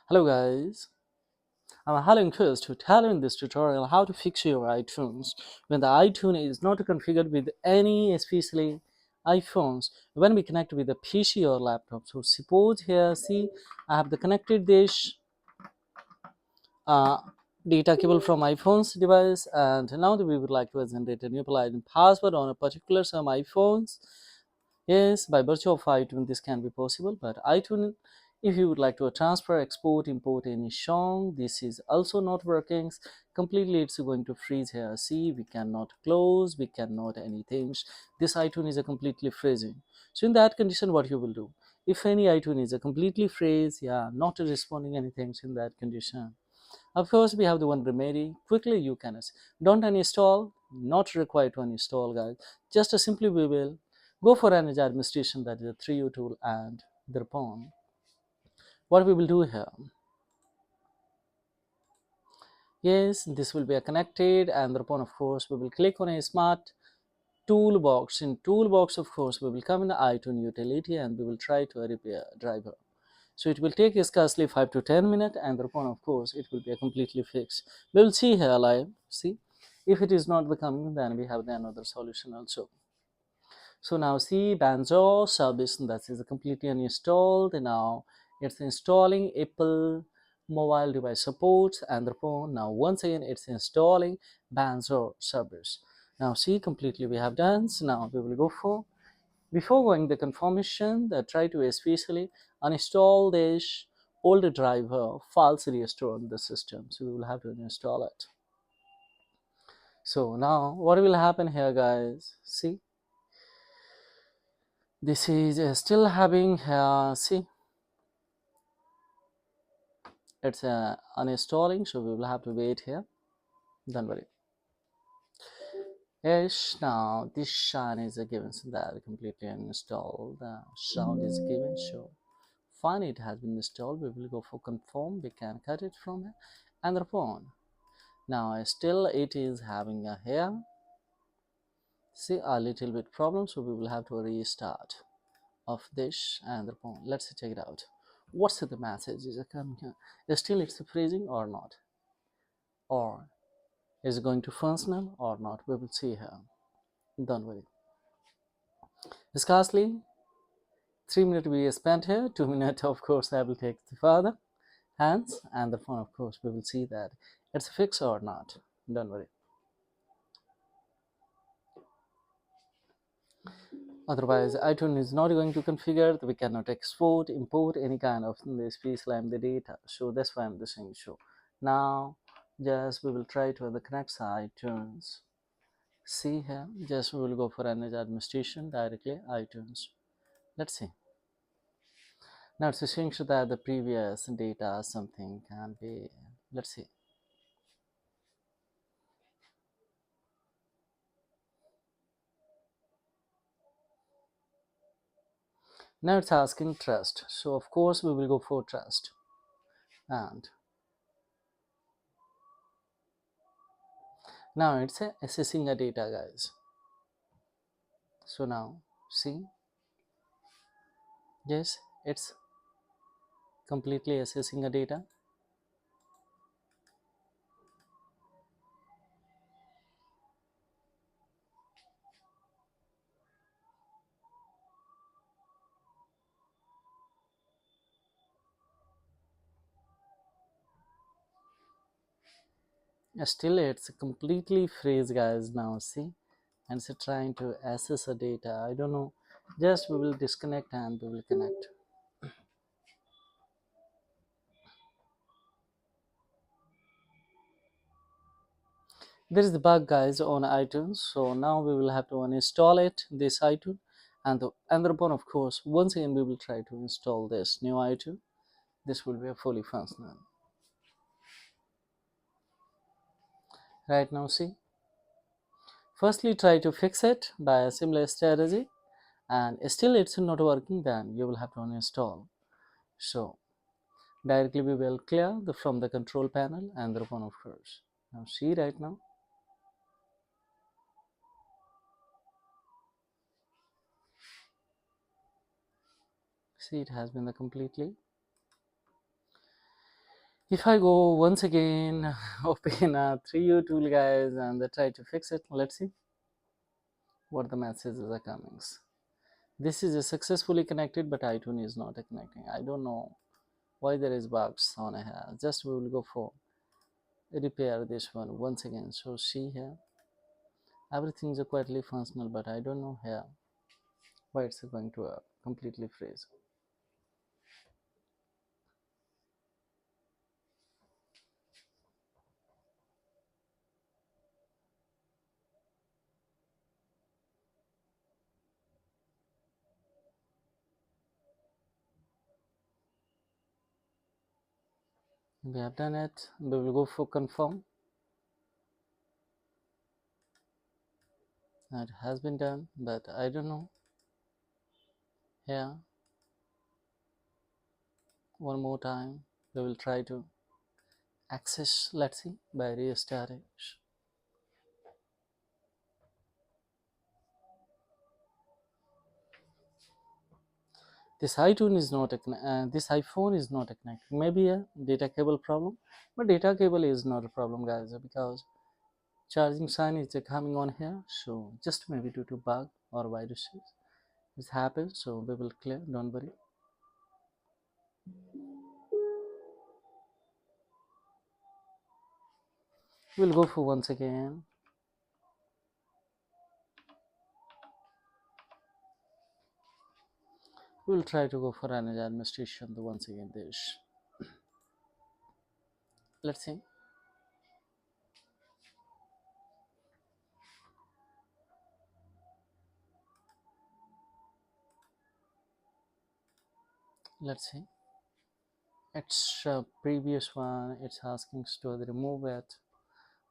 Hello guys, I'm Alan Chris to tell you in this tutorial how to fix your iTunes when the iTunes is not configured with any especially iPhones when we connect with a PC or laptop. So suppose here see I have the connected this uh, data cable from my phone's device, and now that we would like to generate a new password on a particular some iPhones. Yes, by virtue of iTunes, this can be possible, but iTunes, if you would like to transfer, export, import any song, this is also not working completely. It's going to freeze here. See, we cannot close, we cannot anything. This iTunes is a completely freezing. So in that condition, what you will do? If any iTunes is a completely freeze, yeah, not responding anything in that condition. Of course, we have the one remedy. Quickly, you can don't uninstall. Not required to uninstall, guys. Just simply we will go for an administration, that is a 3U tool, and thereupon what we will do here. Yes, this will be a connected, and thereupon of course we will click on a smart toolbox. In toolbox, of course, we will come in the iTunes utility and we will try to repair driver. So it will take scarcely 5 to 10 minutes, and thereupon of course it will be a completely fixed. We will see here live. See, if it is not becoming, then we have the another solution also. So now see Banjo service that is completely uninstalled. Now it's installing Apple mobile device supports, and thereupon now once again it's installing Banjo service. Now see completely we have done. So now we will go for, before going the confirmation, that try to especially uninstall this old driver files restore on the system. So we will have to install it. So now what will happen here, guys? See, this is still having see, it's uninstalling, so we will have to wait here. Don't worry. Yes, now this shine is a given, so that completely uninstalled. The sound is given, so fine, it has been installed. We will go for confirm. We can cut it from here and thereupon now still it is having a here, see, a little bit problem, so we will have to restart of this and thereupon let's check it out. What's the message is coming here? Still it's freezing or not, or is it going to functional or not? We will see here. Don't worry. Scarcely 3 minutes we spent here. 2 minutes of course I will take the further hands, and the phone of course we will see that it's fixed or not. Don't worry. Otherwise iTunes is not going to configure. We cannot export, import any kind of this piece like the data, so that's why I'm the saying. So now just we will try to connect iTunes. See here, just we will go for an administration directly iTunes. Let's see. Now it's showing that the previous data something can be. Let's see. Now it's asking trust, so of course we will go for trust, and now it's assessing a data, guys. So now see, yes, it's completely assessing a data. Still it's completely freeze, guys. Now see, and it's trying to assess a data. I don't know, just we will disconnect and we will connect. There is the bug, guys, on iTunes, so now we will have to uninstall it, this iTunes, and thereupon of course once again we will try to install this new iTunes. This will be a fully functional. Right now see, firstly try to fix it by a similar strategy, and still it's not working, then you will have to uninstall. So directly we will clear from the control panel and thereupon of course. Now see right now. See, it has been the completely. If I go once again, open a 3U tool, guys, and try to fix it, let's see what the messages are coming. This is a successfully connected, but iTunes is not connecting. I don't know why there is bugs on here. Just we will go for repair this one once again. So see here, everything is quietly functional, but I don't know here why it's going to completely freeze. We have done it. We will go for confirm. It has been done, but I don't know here. One more time, we will try to access. Let's see by restarting. This iTunes is not this iPhone is not connected. Maybe a data cable problem, but data cable is not a problem, guys, because charging sign is coming on here. So just maybe due to bug or viruses, this happens. So we will clear. Don't worry. We'll go for once again. We'll try to go for another administration. The once again this. Let's see. Let's see. It's previous one. It's asking us to remove it.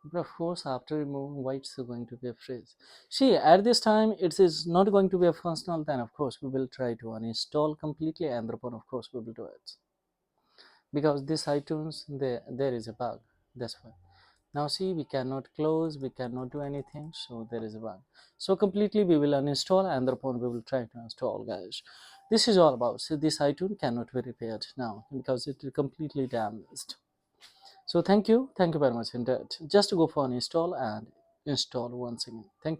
But of course, after removing, why it's going to be a freeze? See, at this time, it is not going to be a functional. Then, of course, we will try to uninstall completely, and thereupon, of course, we will do it. Because this iTunes, there is a bug. That's why. Now, see, we cannot close, we cannot do anything, so there is a bug. So, completely, we will uninstall, and thereupon, we will try to install, guys. This is all about. So, this iTunes cannot be repaired now because it is completely damaged. So thank you very much indeed. Just go for an install and install once again. Thank you.